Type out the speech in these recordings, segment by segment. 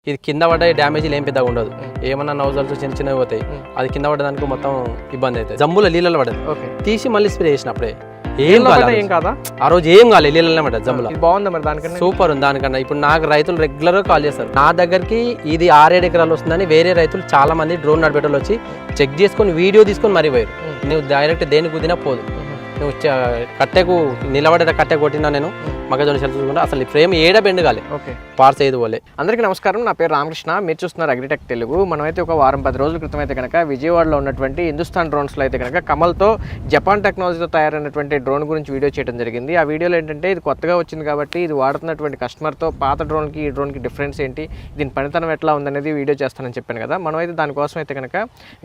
ఇది కింద పడ్డ డ్యామేజ్లు ఏం పెద్దగా ఉండదు, ఏమన్నా నౌజల్స్ చిన్న చిన్నవి పోతాయి, అది కింద పడ్డదానికి మొత్తం ఇబ్బంది అవుతుంది. జమ్ముల నీళ్ళలో పడదు, తీసి మళ్ళీ స్ప్రే చేసినప్పుడే ఏం కాదా, ఆ రోజు ఏం కాలేదు, నీళ్ళలో పడ్డది జమ్ముల. బాగుంది మరి దానికన్నా, సూపర్ ఉంది. దానికన్నా ఇప్పుడు నాకు రైతులు రెగ్యులర్ గా కాల్ చేస్తారు, నా దగ్గరికి ఇది 6-7 ఎకరాలు వస్తుందని వేరే రైతులు చాలా మంది డ్రోన్ నడిపేటోళ్ళు వచ్చి చెక్ చేసుకొని వీడియో తీసుకొని మరీ పోయారు. నువ్వు డైరెక్ట్ దేనికి కుదినా పోదు, నువ్వు కట్టెకు నిలబడే కట్టె కొట్టినా నేను మగజొన్న సెల్ చూసుకుంటే అసలు ఫ్రేమ్ ఏడ బెండ్ కాలే, పార్స్ ఏది పోలే. అందరికీ నమస్కారం, నా పేరు రామకృష్ణ, మీరు చూస్తున్నారు అగ్రిటెక్ తెలుగు. మనమైతే ఒక 10 రోజుల క్రితం అయితే కనుక విజయవాడలో ఉన్నటువంటి హిందుస్థాన్ డ్రోన్స్లో అయితే కనుక కమల్తో జపాన్ టెక్నాలజీతో తయారైనటువంటి డ్రోన్ గురించి వీడియో చేయడం జరిగింది. ఆ వీడియోలో ఏంటంటే ఇది కొత్తగా వచ్చింది కాబట్టి ఇది వాడుతున్నటువంటి కస్టమర్తో పాత డ్రోన్కి ఈ డ్రోన్కి డిఫరెన్స్ ఏంటి, దీని పనితనం ఎట్లా ఉందనేది వీడియో చేస్తానని చెప్పాను కదా. మనమైతే దానికోసం అయితే కనుక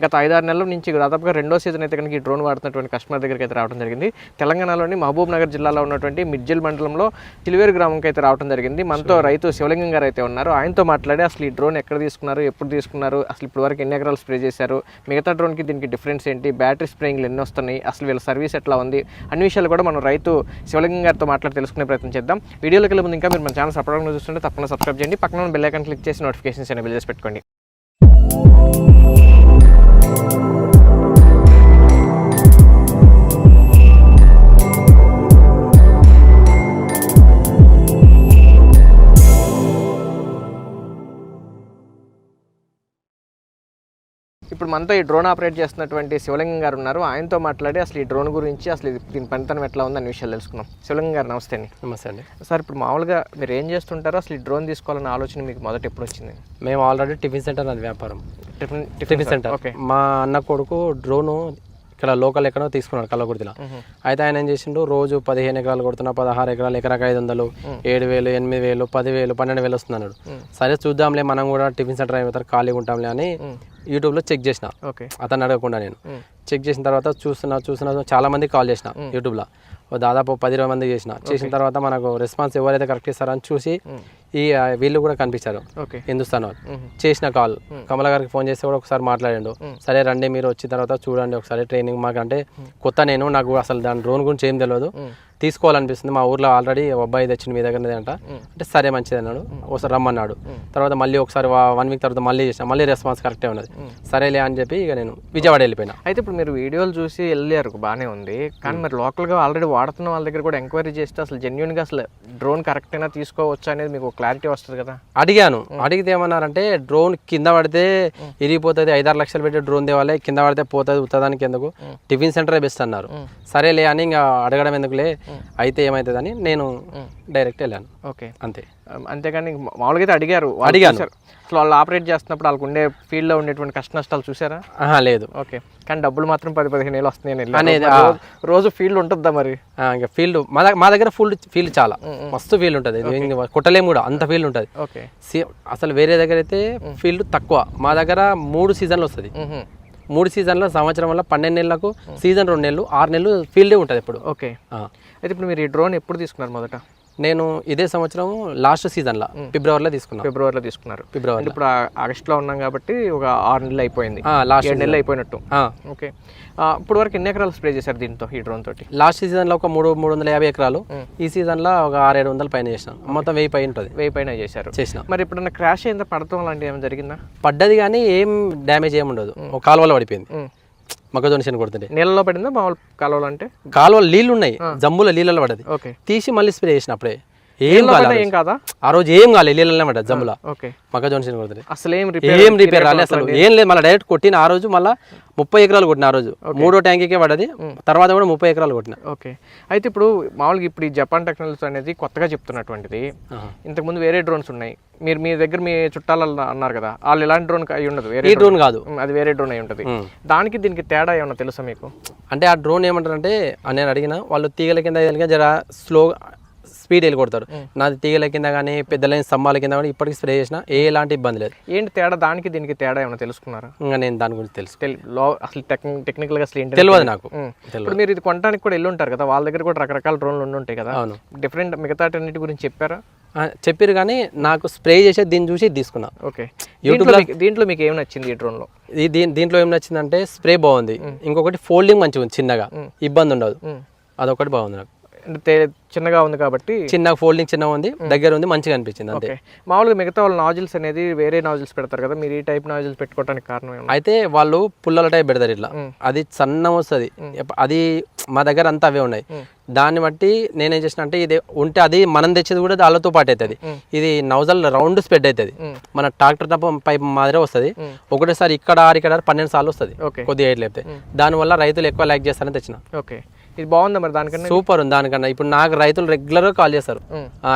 గత 5-6 నెలల నుంచి దాదాపుగా 2వ సీజన్ అయితే కనుక ఈ డ్రోన్ వాడుతున్నటువంటి కస్టమర్ దగ్గరికి అయితే రావడం జరిగింది. తెలంగాణలోని మహబూబ్ నగర్ జిల్లాలో ఉన్నటువంటి మిర్జిల్ మండలంలో చిలివేరు గ్రామంకి అయితే రావడం జరిగింది. మనతో రైతు శివలింగం గారు అయితే ఉన్నారు. ఆయనతో మాట్లాడి అసలు ఈ డ్రోన్ ఎక్కడ తీసుకున్నారు, ఎప్పుడు తీసుకున్నారు, అసలు ఇప్పుడు వరకు ఎన్ని ఎకరాలు స్ప్రే చేశారు, మిగతా డ్రోన్కి దీనికి డిఫరెన్స్ ఏంటి, బ్యాటరీ స్ప్రేయింగ్లు ఎన్ని వస్తున్నాయి, అసలు వీళ్ళ సర్వీస్ ఎట్లా ఉంది, అన్ని విషయాలు కూడా మనం రైతు శివలింగం గారితో మాట్లాడి తెలుసుకునే ప్రయత్నం చేద్దాం. వీడియోలోకి వెళ్ళే ముందు ఇంకా మీరు మన ఛానల్ సబ్స్క్రైబ్ చూస్తుంటే తప్పకుండా సబ్స్క్రైబ్ చేయండి, పక్కన బెల్ ఐకాన్ క్లిక్ చేసి నోటిఫికేషన్స్ ఎనేబుల్ చేసి పెట్టుకోండి. ఇప్పుడు మనతో ఈ డ్రోన్ ఆపరేట్ చేస్తున్నటువంటి శివలింగం గారు ఉన్నారు. ఆయనతో మాట్లాడి అసలు ఈ డ్రోన్ గురించి, అసలు దీని పనితనం ఎట్లా ఉంది అనే విషయాలు తెలుసుకున్నాం. శివలింగం గారు నమస్తే అండి. నమస్తే అండి సార్. ఇప్పుడు మామూలుగా మీరు ఏం చేస్తుంటారో, అసలు ఈ డ్రోన్ తీసుకోవాలన్న ఆలోచన మీకు మొదట ఎప్పుడు వచ్చింది? మేము ఆల్రెడీ టిఫిన్ సెంటర్ అది వ్యాపారం, టిఫిన్ సెంటర్. ఓకే. మా అన్న కొడుకు డ్రోను ఇక్కడ లోకల్ ఎక్కడో తీసుకున్నాడు కల్లకుర్తిలో. అయితే ఆయన ఏం చేసిండు, రోజు 15 ఎకరాలు కొడుతున్నా, 16 ఎకరాలు, ఎకరాకి 500, 7,000, 8,000, 10,000, 12,000 వస్తుంది అన్నాడు. సరే చూద్దాంలే, మనం కూడా టిఫిన్ సెంటర్ అయిపోతారు, ఖాళీగా ఉంటాంలే అని యూట్యూబ్లో చెక్ చేసిన. అతను అడగకుండా నేను చెక్ చేసిన తర్వాత చూస్తున్నా చాలా మంది కాల్ చేసిన యూట్యూబ్లో, దాదాపు 10-20 మంది చేసిన తర్వాత మనకు రెస్పాన్స్ ఎవరైతే కరెక్ట్ ఇస్తారో అని చూసి ఈ వీళ్ళు కూడా కనిపించారు హిందుస్థాన్ వాళ్ళు. చేసిన కాల్ కమల గారికి ఫోన్ చేస్తే కూడా ఒకసారి మాట్లాడిండు. సరే రండి, మీరు వచ్చిన తర్వాత చూడండి ఒకసారి ట్రైనింగ్, మాకంటే కొత్త, నాకు అసలు దాని డ్రోన్ గురించి ఏం తెలియదు, తీసుకోవాలనిపిస్తుంది, మా ఊర్లో ఆల్రెడీ అబ్బాయి తెచ్చింది మీ దగ్గరనే అంట. అంటే సరే మంచిది అన్నాడు, ఒకసారి రమ్మన్నాడు. తర్వాత మళ్ళీ ఒకసారి 1 వీక్ తర్వాత మళ్ళీ చేసిన, మళ్ళీ రెస్పాన్స్ కరెక్టే ఉన్నది. సరేలే అని చెప్పి ఇక నేను విజయవాడ వెళ్ళిపోయినా. అయితే ఇప్పుడు మీరు వీడియోలు చూసి వెళ్ళారు, బాగానే ఉంది, కానీ మరి లోకల్గా ఆల్రెడీ వాడుతున్న వాళ్ళ దగ్గర కూడా ఎంక్వైరీ చేస్తే అసలు జెన్యున్గా అసలు డ్రోన్ కరెక్ట్ అయినా తీసుకోవచ్చు అనేది మీకు క్లారిటీ వస్తుంది కదా. అడిగితే ఏమన్నారంటే డ్రోన్ కింద పడితే ఇరిగిపోతుంది, 5-6 లక్షలు పెట్టి డ్రోన్ తేవాలి, కింద పడితే పోతుంది, ఉత్తదానికి ఎందుకు, టిఫిన్ సెంటరే బెస్ట్ అన్నారు. సరేలే అని ఇంకా అడగడం ఎందుకులే, అయితే ఏమవుతుందని నేను డైరెక్ట్ వెళ్ళాను. ఓకే, అంతే. అంతేగాని మామూలుగా అయితే అడిగాను. అసలు వాళ్ళు ఆపరేట్ చేస్తున్నప్పుడు వాళ్ళకు ఉండే ఫీల్డ్లో ఉండేటువంటి కష్ట నష్టాలు చూసారా? లేదు. ఓకే, కానీ డబ్బులు మాత్రం 10-15 ఏళ్ళు వస్తున్నాయి. రోజు ఫీల్డ్ ఉంటుందా మరి? ఇంకా ఫీల్డ్ మా దగ్గర ఫీల్డ్ చాలా మస్తు ఫీల్డ్ ఉంటుంది, కొట్టలేము కూడా, అంత ఫీల్డ్ ఉంటుంది. ఓకే. అసలు వేరే దగ్గర అయితే ఫీల్డ్ తక్కువ, మా దగ్గర 3 సీజన్లు వస్తుంది. 3 సీజన్లో సంవత్సరం వల్ల 12 నెలలకు సీజన్, 2 నెలలు, 6 నెలలు ఫీల్డే ఉంటుంది ఇప్పుడు. ఓకే. అయితే ఇప్పుడు మీరు ఈ డ్రోన్ ఎప్పుడు తీసుకున్నారు మొదట? నేను ఇదే సంవత్సరం లాస్ట్ సీజన్లో ఫిబ్రవరిలో తీసుకున్నారు. ఫిబ్రవరి. ఇప్పుడు ఆగస్టులో ఉన్నాం కాబట్టి ఒక 6 నెలలు అయిపోయింది, లాస్ట్ 7 నెలలు అయిపోయినట్టు. ఓకే. ఇప్పుడు వరకు ఎన్ని ఎకరాలు స్ప్రే చేశారు దీంతో, ఈ డ్రోన్ తోటి? లాస్ట్ సీజన్లో ఒక 350 ఎకరాలు, ఈ సీజన్లో ఒక 600-700 పైన చేసినాం, మొత్తం 1000 పైన ఉంటుంది. 1000 పైన చేసిన. మరి ఎప్పుడన్నా క్రాష్ అయిందా, పడతాం అలాంటివి ఏమైనా జరిగిందా? పడ్డది కానీ ఏం డ్యామేజ్ ఏమి ఉండదు, ఒక కాలువలో పడిపోయింది, మొక్కజొన్న చేను కొడుతుంటే. నీళ్ళలో పడిందా మామూలు కాలువలు? అంటే కాలువలు నీళ్ళు ఉన్నాయి, జమ్ముల నీళ్ళలో పడ్డది. తీసి మళ్ళీ స్ప్రే చేసిన, అప్పుడే ఏం కాదా, ఆ రోజు ఏం కాలేదు, నీళ్ళనే పడ్డది జమ్ముల, మొక్కజొన్న చేను కొడుతుంది. అసలు ఏం రిపేర్ రాలేదు, అసలు ఏం లేదు. మళ్ళీ డైరెక్ట్ కొట్టిన, ఆ రోజు మళ్ళీ 30 ఎకరాలు కొట్టిన, ఆ రోజు 3వ ట్యాంకీకే పడ్డది, తర్వాత కూడా 30 ఎకరాలు కొట్టిన. ఓకే. అయితే ఇప్పుడు మామూలుగా ఇప్పుడు ఈ జపాన్ టెక్నాలజీ అనేది కొత్తగా చెప్తున్నటువంటిది, ఇంతకుముందు వేరే డ్రోన్స్ ఉన్నాయి, మీరు మీ దగ్గర మీ చుట్టాలు అన్నారు కదా, వాళ్ళు ఎలాంటి డ్రోన్ అయి ఉండదు, వేరే డ్రోన్ కాదు, అది వేరే డ్రోన్ అయి ఉంటుంది. దానికి దీనికి తేడా ఏమన్నా తెలుసా మీకు? అంటే ఆ డ్రోన్ ఏమంటారంటే, నేను అడిగిన వాళ్ళు తీగల కింద జర స్లో స్పీడ్ వెళ్ళి కొడతారు, నాది తీగల కింద కానీ పెద్దలైన స్తంభాల కింద కానీ ఇప్పటికి స్ప్రే చేసినా ఎలాంటి ఇబ్బంది లేదు. ఏంటి తేడా, దానికి దీనికి తేడా ఏమైనా తెలుసుకున్నారా? ఇంకా నేను దాని గురించి తెలుసు, అసలు టెక్నికల్ గా అసలు ఏంటి తెలియదు నాకు. ఇప్పుడు మీరు ఇది కొనడానికి కూడా వెళ్ళి ఉంటారు కదా, వాళ్ళ దగ్గర కూడా రకరకాల డ్రోన్లు ఉండి ఉంటాయి కదా. అవును. డిఫరెంట్ మిగతా అన్నిటి గురించి చెప్పారా? చెప్పారు, కానీ నాకు స్ప్రే చేసే దీన్ని చూసి తీసుకున్నా. ఓకే. యూట్యూబ్లో దీంట్లో మీకు ఏం నచ్చింది ఈ డ్రోన్లో? దీంట్లో ఏం నచ్చిందంటే స్ప్రే బాగుంది, ఇంకొకటి ఫోల్డింగ్ మంచిగా ఉంది, చిన్నగా ఇబ్బంది ఉండదు, అదొకటి బాగుంది నాకు. అంటే చిన్నగా ఉంది కాబట్టి చిన్న ఫోల్డింగ్ చిన్న ఉంది, దగ్గర ఉంది, మంచిగా అనిపించింది అంతే. ఓకే. మామూలుగా మిగతా వాళ్ళు నాజిల్స్ అనేది వేరే నాజిల్స్ పెడతారు కదా, మీరు ఈ టైప్ నాజిల్స్ పెట్టుకోవడానికి కారణం ఏమన్నా? అయితే వాళ్ళు పుల్లల టైప్ పెడతారు ఇట్లా, అది సన్నం వస్తుంది, అది మా దగ్గర అంతా అవే ఉన్నాయి. దాన్ని బట్టి నేనేం చేసిన అంటే ఇది ఉంటే అది మనం తెచ్చేది కూడా వాళ్ళతో పాటు అవుతుంది. ఇది నౌజల్ రౌండ్ స్ప్రెడ్ అవుతుంది, మన ట్రాక్టర్ పైప్ మాదిరే వస్తుంది. ఒకటేసారి ఇక్కడ 12 సార్లు వస్తుంది కొద్దిగా ఎయిట్ లేపితే. దానివల్ల రైతులు ఎక్కువ లైక్ చేస్తారని తెచ్చిన. ఓకే, ఇది బాగుందా మరి దానికన్నా? సూపర్ ఉంది దానికన్నా. ఇప్పుడు నాకు రైతులు రెగ్యులర్ గా కాల్ చేస్తారు,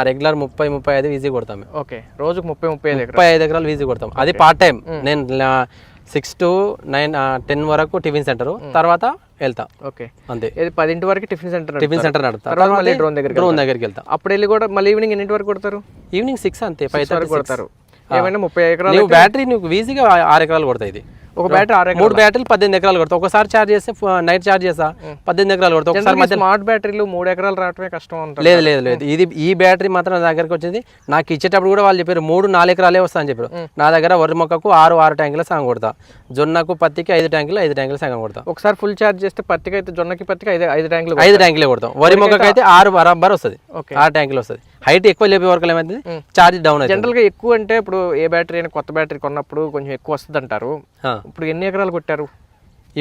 రెగ్యులర్ 30-35 ఈజీ కొడతాం. ఓకే, రోజుకు 30-35 ఎకరాలు ఈజీ కొడతాం. అది పార్ట్ టైం. నేను 6 to 9, 10 వరకు టిఫిన్ సెంటర్, తర్వాత వెళ్తా. ఓకే, అంతే. 10 వరకు టిఫిన్ సెంటర్ నడుపుతా, తర్వాత మళ్ళీ డ్రోన్ దగ్గరికి వెళ్తా. అప్పుడు వెళ్ళి కూడా మళ్ళీ ఈవినింగ్ ఎన్నింటి వరకు కొడతారు? ఈవినింగ్ 6 అంతే, 5 వరకు కొడతారు. ఏమైనా 30 ఎకరాలు బ్యాటరీ నువ్వు ఈజీగా 6 ఎకరాలు కొడతాయి. ఇది ఒక బ్యాటరీ 3 బ్యాటరీలు 18 ఎకరాలు కొడతా. ఒకసారి ఛార్జ్ చేస్తే నైట్ ఛార్జ్ చేస్తా 18 ఎకరాలు కొడతా. ఒకసారి స్మార్ట్ బ్యాటరీలు 3 ఎకరాలు రావటమే కష్టం అంటారు. లేదు ఇది ఈ బ్యాటరీ మాత్రం నా దగ్గరకు వచ్చింది. నాకు ఇచ్చేటప్పుడు కూడా వాళ్ళు చెప్పారు 3-4 ఎకరాలే వస్తా అని చెప్పారు. నా దగ్గర వరి మొక్కకు 6 ట్యాంకుల సగం కొడతా, జొన్నకు పత్తికి 5 ట్యాంకుల సగం కొడతా. ఒకసారి ఫుల్ ఛార్జ్ చేస్తే పత్తికి అయితే జొన్నకి పత్తికి 5 ట్యాంకులు 5 ట్యాంకులే కొడతాం. వరి మొక్కకు అయితే 6 బరాబర్ వస్తుంది, 6 ట్యాంకులు వస్తుంది. హైట్ ఎక్కువ లేపే వరకు ఏమైంది, ఛార్జ్ డౌన్ అవుతుంది. జనరల్ గా ఎక్కువ అంటే ఇప్పుడు ఏ బ్యాటరీ అయినా కొత్త బ్యాటరీ కొన్నప్పుడు కొంచెం ఎక్కువ వస్తుంది అంటారు. ఇప్పుడు ఎన్ని ఎకరాలు కొట్టారు?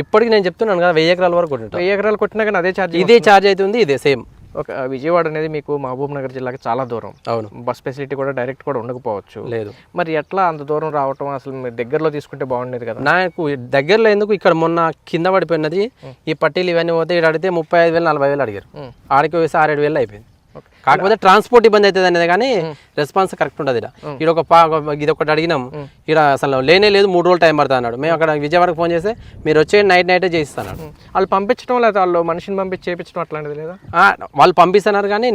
ఇప్పటికి నేను చెప్తున్నాను కదా 1000 ఎకరాల వరకు కొట్టిన. 1000 ఎకరాలు కొట్టినా కానీ అదే ఛార్జ్, ఇదే ఛార్జ్ అవుతుంది. ఇదే సేమ్. ఒక విజయవాడ అనేది మీకు మహబూబ్ నగర్ జిల్లాకి చాలా దూరం. అవును, బస్ ఫెసిలిటీ కూడా డైరెక్ట్ కూడా ఉండకపోవచ్చు. లేదు. మరి ఎట్లా అంత దూరం రావటం? అసలు మీరు దగ్గరలో తీసుకుంటే బాగుండేది కదా. నాకు దగ్గరలో ఎందుకు, ఇక్కడ మొన్న కింద పడిపోయినది ఈ పట్టీలు ఇవన్నీ పోతే ఇక్కడ అడిగితే 35,000-40,000 అడిగారు. ఆడికి వేసి 6-7 అయిపోయింది. కాకపోతే ట్రాన్స్పోర్ట్ ఇబ్బంది అవుతుంది అనేది కానీ రెస్పాన్స్ కరెక్ట్ ఉంటుంది. ఇక్కడ ఇది ఒకటి అడిగినాం, ఇక్కడ అసలు లేనే లేదు, 3 రోజులు టైం పడుతుంది అన్నాడు. మేము అక్కడ విజయవాడకు ఫోన్ చేస్తే మీరు వచ్చే నైటే చేయిస్తాను. వాళ్ళు పంపించడం లేదా వాళ్ళు మనిషిని పంపించి చేయించడం అట్లాంటిది లేదా? వాళ్ళు పంపిస్తున్నారు కానీ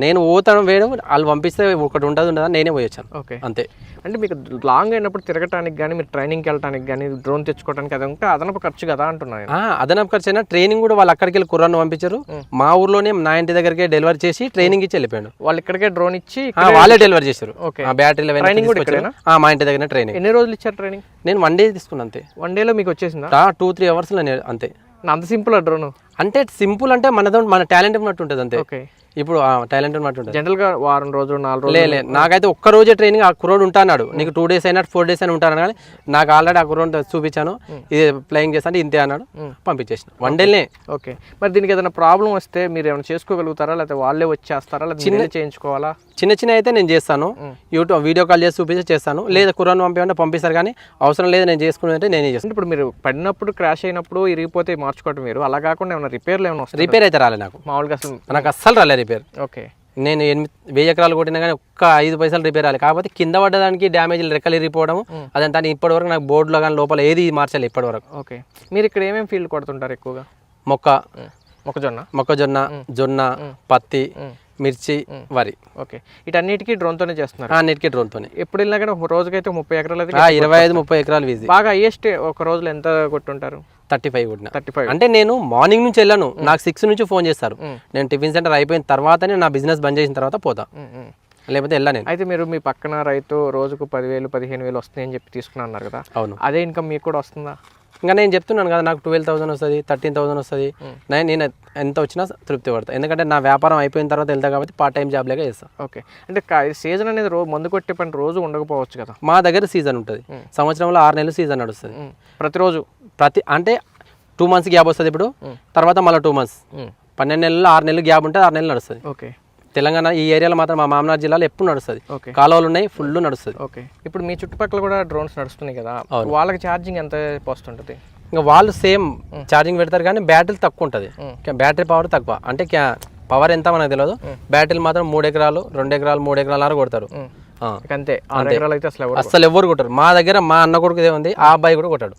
నేను పోతాను వేయడం, వాళ్ళు పంపిస్తే ఒకటి ఉండదు నేనే పోయొచ్చాను. ఓకే, అంతే. అంటే మీకు లాంగ్ అయినప్పుడు తిరగటానికి కానీ మీరు ట్రైనింగ్కి వెళ్ళడానికి కానీ డ్రోన్ తెచ్చుకోవడానికి అదంతా అదనపు ఖర్చు కదా అంటున్నాను. అదనపు ఖర్చు అయినా ట్రైనింగ్ కూడా వాళ్ళు అక్కడికి వెళ్ళి కుర్రాన్ని పంపించారు. మా ఊర్లోనే నా ఇంటి దగ్గరికి డెలివరీ చేసి ట్రైనింగ్ ఇచ్చి వెళ్ళిపోయాడు. వాళ్ళు ఇక్కడికే డ్రోన్ ఇచ్చి వాళ్ళే డెలివరీ చేశారు. బ్యాటరీలు మా ఇంటి దగ్గర ట్రైనింగ్. ఎన్ని రోజులు ఇచ్చారు ట్రైనింగ్? నేను 1 day తీసుకున్నాను అంతే. 1 day లో మీకు వచ్చేసిందా? 2-3 hours అంతే. అంత సింపుల్ ఆ డ్రోన్? అంటే సింపుల్ అంటే మన టాలెంట్ ఉన్నట్టు ఉంటుంది అంతే. ఓకే, ఇప్పుడు టాలెంట్ ఉన్నట్టు ఉంటుంది. జనరల్ గా వారం రోజు 4 రోజులు లే నాకైతే ఒక్క రోజే ట్రైనింగ్. ఆ కుర్రోడు ఉంటాడు, నీకు 2 days అయినా 4 days అయినా ఉంటాను కానీ నాకు ఆల్రెడీ ఆ కుర్రోడు చూపించాను, ఇది ఫ్లయింగ్ చేస్తాను ఇంతే అన్నాడు, పంపించేసిన 1 day. ఓకే, మరి దీనికి ఏదైనా ప్రాబ్లం వస్తే మీరు ఏమైనా చేసుకోగలుగుతారా, లేకపోతే వాళ్ళే వచ్చేస్తారా, లేదా చిన్న చేయించుకోవాలా? చిన్న అయితే నేను చేస్తాను, యూట్యూబ్ వీడియో కాల్ చేసి చూపించి చేస్తాను. లేదా కుర్రాన్ని పంపించమంటే పంపిస్తారు కానీ అవసరం లేదు నేను చేసుకునేదంటే నేనే చేస్తాను. ఇప్పుడు మీరు పడినప్పుడు క్రాష్ అయినప్పుడు ఇరిగిపోతే మార్చుకోవటం మీరు, అలా కాకుండా ఏమైనా రిపేర్లు ఏమైనా వస్తాయి? రిపేర్ అయితే రాలే నాకు, మామూలుగా అసలు నాకు అస్సలు రాలే రిపేర్. ఓకే, నేను 1000 ఎకరాలు కొట్టినా కానీ ఒక్క 5 పైసలు రిపేర్ రాలి. కాకపోతే కింద పడ్డదానికి డ్యామేజ్లు రెక్కలు ఇరిగిపోవడం అదంతా ఇప్పటి వరకు నాకు బోర్డులో కానీ లోపల ఏది మార్చాలి ఇప్పటి వరకు. ఓకే, మీరు ఇక్కడ ఏమేమి ఫీల్డ్ కొడుతుంటారు ఎక్కువగా? మొక్కజొన్న, జొన్న, పత్తి, మిర్చి, వరి. ఓకే, వీటన్నిటికీ డ్రోన్తోనే చేస్తున్నారు? అన్నిటికీ డ్రోన్తోనే. ఎప్పుడు వెళ్ళినా కానీ ఒక రోజుకైతే 30 ఎకరాలు అయితే 25-30 ఎకరాలు వీజీ. బాగా హైయెస్ట్ ఒక రోజులో ఎంత కొట్టుంటారు? 35 కొట్టిన. 35 అంటే నేను మార్నింగ్ నుంచి వెళ్ళాను, నాకు 6 నుంచి ఫోన్ చేస్తారు. నేను టిఫిన్ సెంటర్ అయిపోయిన తర్వాతనే నా బిజినెస్ బంద్ చేసిన తర్వాత పోతా, లేకపోతే వెళ్ళా నేను. అయితే మీరు మీ పక్కన రైతు రోజుకు 10,000-15,000 వస్తాయి అని చెప్పి తీసుకున్నా అన్నారు కదా. అవును. అదే ఇన్కమ్ మీకు కూడా వస్తుందా? ఇంకా నేను చెప్తున్నాను కదా, నాకు 12,000 వస్తుంది, 13,000 వస్తుంది. నేను ఎంత వచ్చినా తృప్తి పడతాను, ఎందుకంటే నా వ్యాపారం అయిపోయిన తర్వాత వెళ్తా కాబట్టి పార్ట్ టైం జాబ్ లాగా చేస్తాను. ఓకే, అంటే సీజన్ అనేది మందు కొట్టే పని రోజు ఉండకపోవచ్చు కదా. మా దగ్గర సీజన్ ఉంటుంది, సంవత్సరంలో 6 నెలలు సీజన్ నడుస్తుంది. ప్రతిరోజు అంటే 2 months గ్యాప్ వస్తుంది ఇప్పుడు, తర్వాత మళ్ళీ 2 months, 12 నెలలు 6 నెలలు గ్యాప్ ఉంటుంది, 6 నెలలు నడుస్తుంది. ఓకే, తెలంగాణ ఈ ఏరియాలో మాత్రం మా మామనార్ జిల్లాలో ఎప్పుడు నడుస్తుంది. కాలువలు ఉన్నాయి, ఫుల్ నడుస్తుంది. ఓకే, ఇప్పుడు మీ చుట్టుపక్కల కూడా డ్రోన్స్ నడుస్తున్నాయి కదా, వాళ్ళకి ఛార్జింగ్ ఎంత వస్తుంటుంది? ఇంకా వాళ్ళు సేమ్ ఛార్జింగ్ పెడతారు కానీ బ్యాటరీ తక్కువ ఉంటుంది, బ్యాటరీ పవర్ తక్కువ. అంటే పవర్ ఎంత మనకు తెలియదు, బ్యాటరీలు మాత్రం 3 ఎకరాలు 2 ఎకరాలు 3 ఎకరాలు కొడతారు అంతే. 6 ఎకరాలు అయితే అసలు ఎవరు కొట్టారు. మా దగ్గర మా అన్న కొడుకు ఉంది, ఆ అబ్బాయి కూడా కొట్టాడు.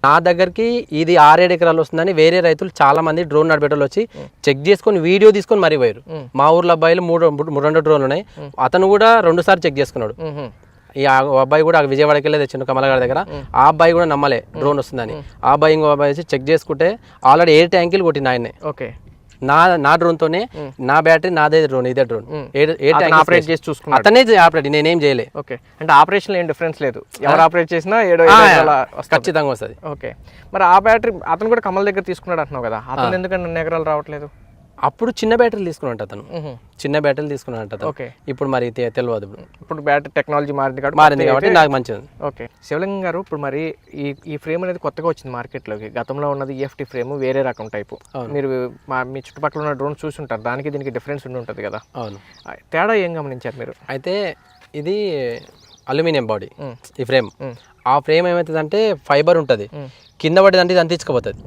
నా దగ్గరికి ఇది 6-7 ఎకరాలు వస్తుందని వేరే రైతులు చాలా మంది డ్రోన్ నడిపేటోళ్ళు వచ్చి చెక్ చేసుకొని వీడియో తీసుకొని మరీ పోయారు. మా ఊర్లో అబ్బాయిలు 2 డ్రోన్లు ఉన్నాయి, అతను కూడా 2 సార్లు చెక్ చేసుకున్నాడు. ఈ అబ్బాయి కూడా విజయవాడకి వెళ్ళి తెచ్చిండు కమలగారి దగ్గర. ఆ అబ్బాయి కూడా నమ్మలే డ్రోన్ వస్తుందని. ఆ అబ్బాయి ఇంకో అబ్బాయి వచ్చి చెక్ చేసుకుంటే ఆల్రెడీ 7 ట్యాంకులు కొట్టిన ఆయనే. ఓకే, నా డ్రోన్ తోనే, నా బ్యాటరీ నాదే డ్రోన్, ఇదే డ్రోన్ ఆపరేట్ చేసి చూసుకున్నాడు, అతనే ఆపరేట్, నేనేం చేయలే. ఓకే, అంటే ఆపరేషన్ ఏం డిఫరెన్స్ లేదు, ఎవరు ఆపరేట్ చేసినా ఖచ్చితంగా వస్తుంది. ఓకే, మరి ఆ బ్యాటరీ అతను కూడా కమల్ దగ్గర తీసుకున్నాడు అంటున్నావు కదా, అతను ఎందుకంటే 2 ఎకరాలు రావట్లేదు? అప్పుడు చిన్న బ్యాటరీలు తీసుకున్నట్టు అతను, చిన్న బ్యాటరీలు తీసుకున్నట్టు అతను. ఓకే. ఇప్పుడు మరి తెలియదు. ఇప్పుడు బ్యాటరీ టెక్నాలజీ మారింది కాబట్టి నాకు మంచిది. ఓకే. శివలింగం గారు, ఇప్పుడు మరి ఈ ఫ్రేమ్ అనేది కొత్తగా వచ్చింది మార్కెట్లోకి. గతంలో ఉన్నది ఈఎఫ్టీ ఫ్రేమ్ వేరే రకం టైపు. మీరు మీ చుట్టుపక్కల ఉన్న డ్రోన్ చూసి ఉంటారు, దానికి దీనికి డిఫరెన్స్ ఉండి ఉంటుంది కదా. అవును. తేడా ఏం గమనించారు మీరు? అయితే ఇది అల్యూమినియం బాడీ ఈ ఫ్రేమ్. ఆ ఫ్రేమ్ ఏమవుతుందంటే ఫైబర్ ఉంటుంది, కింద పడేదంటే ఇది అంటించుకుపోతుంది,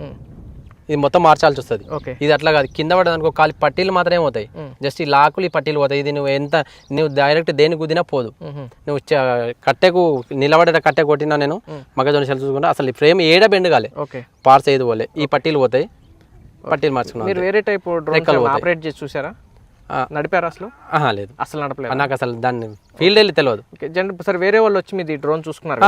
ఇది మొత్తం మార్చాల్సి వస్తుంది. ఇది అట్లా కాదు, కింద పడేదనుకో ఖాళీ పట్టీలు మాత్రమే పోతాయి, జస్ట్ ఈ లాకులు ఈ పట్టీలు పోతాయి. ఇది నువ్వు డైరెక్ట్ దేని కుదినా పోదు. నువ్వు కట్టెకు నిలబడే కట్టె కొట్టినా నేను మగజొన్న సెల్ చూసుకుంటా అసలు ఈ ఫ్రేమ్ ఏడ బెండ్ కాలే, పార్స్ ఏది పోలే, ఈ పట్టీలు పోతాయి, పట్టీలు మార్చుకున్నాను. మీరు వేరే టైప్ డ్రోన్ ఆపరేట్ చేసి చూసారా? నడిపారు అసలు? లేదు, అసలు నడపలేదు. నాకు అసలు దాన్ని ఫీల్డ్ వెళ్ళి తెలియదు. సరే, వేరే వాళ్ళు వచ్చి మీది డ్రోన్ చూసుకున్నారు,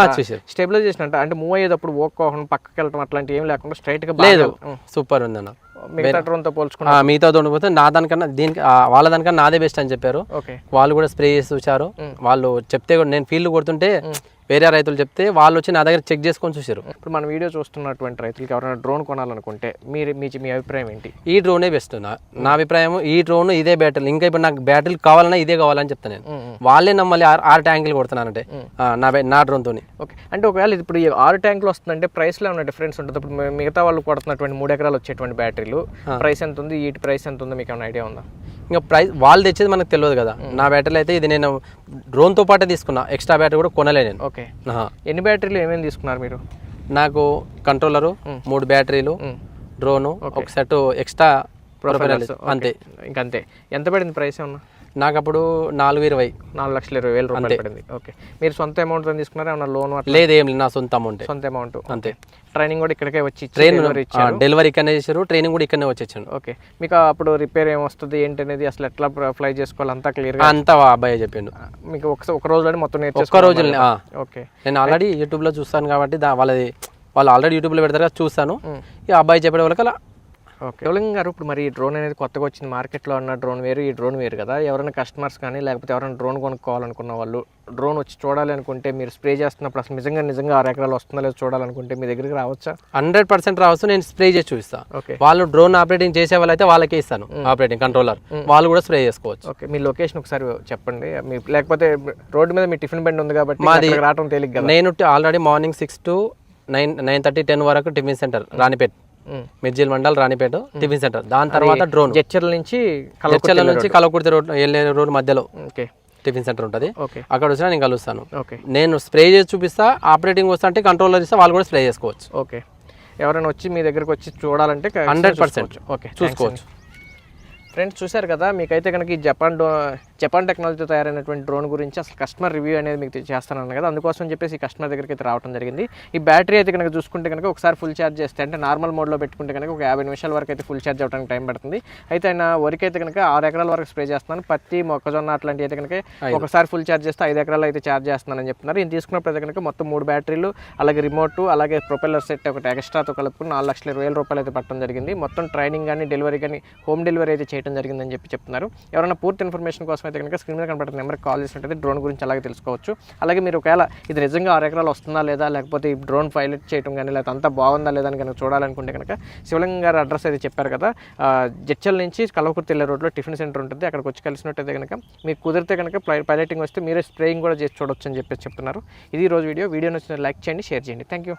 స్టెబిలైజేషన్ అంటే మూవ్ అయ్యేటప్పుడు ఓకోకుండా పక్కకి వెళ్ళడం అట్లాంటి ఏం లేకుండా స్ట్రైట్ గా లేదు. సూపర్ ఉంది అన్న, మిగతా డ్రోన్ తో పోల్చుకున్నా. మిగతా పోతే నా దానికన్నా దీనికి వాళ్ళ దానికన్నా నాదే బెస్ట్ అని చెప్పారు. వాళ్ళు కూడా స్ప్రే చేసి చూసారు. వాళ్ళు చెప్తే కూడా నేను ఫీల్డ్ కొడుతుంటే వేరే రైతులు చెప్తే వాళ్ళు వచ్చి నా దగ్గర చెక్ చేసుకొని చూసారు. ఇప్పుడు మన వీడియో చూస్తున్నటువంటి రైతులకి ఎవరైనా డ్రోన్ కొనాలనుకుంటే మీ అభిప్రాయం ఏంటి? ఈ డ్రోనే బెస్ట్. నా అభిప్రాయం ఈ డ్రోన్ ఇదే బ్యాటరీ. ఇంకా ఇప్పుడు నాకు బ్యాటరీలు కావాలన్నా ఇదే కావాలని చెప్తాను నేను. వాళ్ళే నమ్మల్ని 6 ట్యాంకులు కొడుతున్నానంటే నా డ్రోన్ తోని. ఓకే. అంటే ఒకవేళ ఇప్పుడు ఈ 6 ట్యాంకులు వస్తుందంటే ప్రైస్ లో ఏమైనా డిఫరెన్స్ ఉంటుంది? ఇప్పుడు మిగతా వాళ్ళు కొడుతున్నటువంటి 3 ఎకరాలు వచ్చేటువంటి బ్యాటరీలు ప్రైస్ ఎంత ఉంది, వీటి ప్రైస్ ఎంత ఉందో మీకు ఏమైనా ఐడియా ఉందా? ఇంకా ప్రైస్ వాళ్ళు తెచ్చేది మనకు తెలియదు కదా. నా బ్యాటరీలు అయితే ఇది నేను డ్రోన్తో పాటే తీసుకున్నా, ఎక్స్ట్రా బ్యాటరీ కూడా కొనలే నేను. ఓకే. ఎన్ని బ్యాటరీలు ఏమేమి తీసుకున్నారు మీరు? నాకు కంట్రోలరు, 3 బ్యాటరీలు, డ్రోను, ఒక సెట్ ఎక్స్ట్రా ప్రొఫైల్, అంతే. ఇంకంతే. ఎంత పడింది ప్రైస్ ఏమన్నా? నాకు అప్పుడు 4,20,000 రూపాయలు పడింది. ఓకే. మీరు సొంత అమౌంట్ తీసుకున్నారా, ఏమన్నా లోన్? లేదు, ఏం లేదు, నా సొంత అమౌంట్. సొంత అమౌంట్, అంతే. ట్రైనింగ్ కూడా ఇక్కడికే వచ్చి డెలివరీ ఇక్కడనే చేశారు, ట్రైనింగ్ కూడా ఇక్కడనే వచ్చేసాను. ఓకే. మీకు అప్పుడు రిపేర్ ఏమొస్తుంది ఏంటి అనేది, అసలు ఎట్లా ఫ్లై చేసుకోవాలి అంతా క్లియర్ అంతా అబ్బాయి చెప్పిండు. మీకు ఒక రోజులోనే మొత్తం ఒక్క రోజు. ఓకే. నేను ఆల్రెడీ యూట్యూబ్లో చూస్తాను కాబట్టి వాళ్ళు ఆల్రెడీ యూట్యూబ్లో పెడతారు కదా, చూస్తాను. ఇక అబ్బాయి చెప్పే వాళ్ళకి అలా. ఓకే. శివలింగం గారు, ఇప్పుడు మరి ఈ డ్రోన్ అనేది కొత్తగా వచ్చింది మార్కెట్లో ఉన్న డ్రోన్ వేరు, ఈ డ్రోన్ వేరు కదా. ఎవరైనా కస్టమర్స్ కానీ లేకపోతే ఎవరైనా డ్రోన్ కొనుక్కోవాలనుకున్న వాళ్ళు డ్రోన్ వచ్చి చూడాలి అనుకుంటే, మీరు స్ప్రే చేస్తున్నప్పుడు అసలు నిజంగా 6 ఎకరాలు వస్తుందో లేదో చూడాలనుకుంటే మీ దగ్గరికి రావచ్చా? 100% రావచ్చు. నేను స్ప్రే చేసి చూపిస్తాను. ఓకే. వాళ్ళు డ్రోన్ ఆపరేటింగ్ చేసే వాళ్ళు అయితే వాళ్ళకే ఇస్తాను ఆపరేటింగ్ కంట్రోలర్, వాళ్ళు కూడా స్ప్రే చేసుకోవచ్చు. ఓకే. మీ లొకేషన్ ఒకసారి చెప్పండి. లేకపోతే రోడ్డు మీద మీ టిఫిన్ బండి ఉంది కాబట్టి మాది రావడం తేలిక కదా. నేను ఆల్రెడీ మార్నింగ్ 6 to 9:30, 10 వరకు tiffin centre Ranipet, Mirjil mandal Ranipet tiffin centre. దాని తర్వాత డ్రోన్ జడ్చర్ల నుంచి కలవకుర్తి రోడ్ వెళ్ళే రోడ్ మధ్యలో టిఫిన్ సెంటర్ ఉంటుంది. అక్కడ వచ్చినా నేను కలుస్తాను. నేను స్ప్రే చేసి చూపిస్తా, ఆపరేటింగ్ వస్తా అంటే కంట్రోలర్ ఇస్తా, వాళ్ళు కూడా స్ప్రే చేసుకోవచ్చు. ఓకే. ఎవరైనా వచ్చి మీ దగ్గరకు వచ్చి చూడాలంటే 100% ఓకే చూసుకోవచ్చు. ఫ్రెండ్స్, చూశారు కదా. మీకైతే కనుక ఈ జపాన్ టెక్నాలజీతో తయారైనటువంటి డ్రోన్ గురించి అసలు కస్టమర్ రివ్యూ అనేది మీకు చేస్తాను కదా. అందుకోసం చెప్పేసి ఈ కస్టమర్ దగ్గరికి అయితే రావడం జరిగింది. ఈ బ్యాటరీ అయితే కనుక చూసుకుంటే కనుక ఒకసారి ఫుల్ ఛార్జ్ చేస్తే, అంటే నార్మల్ మోడ్లో పెట్టుకుంటే కనుక ఒక 50 నిమిషాల వరకు అయితే ఫుల్ ఛార్జ్ అవ్వడానికి టైం పడుతుంది. అయితే ఆయన వరకు అయితే కనుక 6 ఎకరాల వరకు స్ప్రే చేస్తున్నాను. పత్తి, మొక్కజొన్న అట్లాంటి అయితే కనుక ఒకసారి ఫుల్ ఛార్జ్ చేస్తే 5 ఎకరాలు అయితే ఛార్జ్ చేస్తున్నానని చెప్తున్నారు. ఈయన తీసుకున్నప్పుడు అయితే కనుక మొత్తం 3 బ్యాటరీలు, అలాగే రిమోట్, అలాగే ప్రొపెల్లర్ సెట్ ఒకటి ఎక్స్ట్రాతో కలుపుకుని 4,20,000 రూపాయలు అయితే పట్టడం జరిగింది. మొత్తం ట్రైనింగ్ కానీ డెలివరీ కానీ హోమ్ డెలివరీ అయితే చేయడం జరిగిందని చెప్తున్నారు. ఎవరైనా పూర్తి ఇన్ఫర్మేషన్ కోసం అయితే కనుక స్క్రీన్ మీద కనబడుతున్న నెంబర్కి కాల్ చేసినట్టయితే డ్రోన్ గురించి అలాగే తెలుసుకోవచ్చు. అలాగే మీరు ఒకవేళ ఇది నిజంగా 6 ఎకరాలు వస్తుందా లేదా, లేకపోతే ఈ డ్రోన్ పైలట్ చేయడం కానీ లేకపోతే అంతా బాగుందా లేదా అని కనుక చూడాలనుకుంటే కనుక శివలింగం గారు అడ్రస్ అయితే చెప్పారు కదా, జడ్చల్ నుంచి కలవకుర్తి వెళ్ళే రోడ్లో టిఫిన్ సెంటర్ ఉంటుంది. అక్కడికి వచ్చి కలిసినట్టయితే కనుక మీకు కుదిరితే కనుక పైలటింగ్ వస్తే మీరే స్ప్రేయింగ్ కూడా చేసి చూడొచ్చు అని చెప్తున్నారు. ఇది రోజు వీడియో నచ్చిన లైక్ చేయండి, షేర్ చేయండి. Thank you.